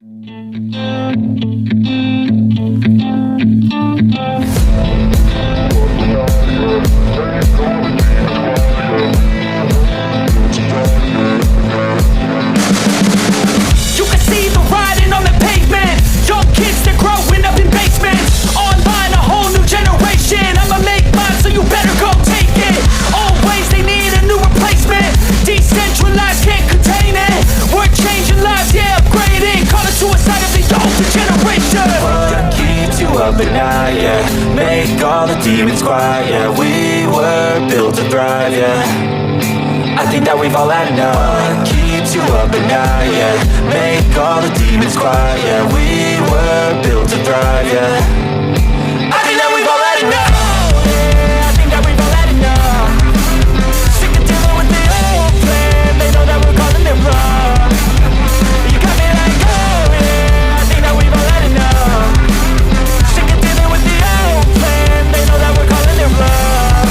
You can see the writing on the pavement. Young kids, they're growing up in basements. Online, a whole new generation. I'ma make mine, so you better go take it. Always, they need a new replacement. Decentralized, can't contain it. We're changing lives, yeah, upgrading. Call it suicide of the older generation. What keeps you up at night, yeah? Make all the demons quiet, yeah. We were built to thrive, yeah. I think that we've all had enough. What keeps you up at night, yeah? Make all the demons quiet, yeah. We were built to thrive, yeah. I think that we've all had enough. Yeah, I think that we've all had enough. Sick of dealing with the old plan. They know that we're calling it wrong. You got me like, oh yeah, I think that we've all had enough. Sick of dealing with the old plan. They know that we're calling it wrong.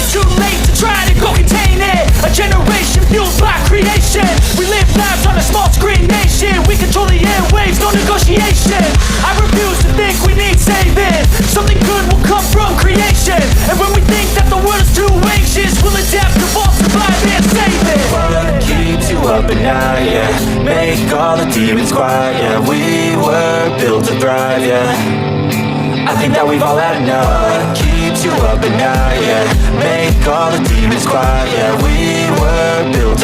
It's too late to try to go contain it. A generation fueled by creation. We live lives on a small screen nation. We control the airwaves, no negotiation. I refuse to think we need saving. Something good will come from creation. And when we think that the world is too anxious, we'll adapt, evolve, survive and save it. What keeps you up at night, yeah? Make all the demons quiet, yeah. We were built to thrive, yeah. I think that we've all had enough. What keeps you up at night, yeah? Make all the demons quiet, yeah. We were built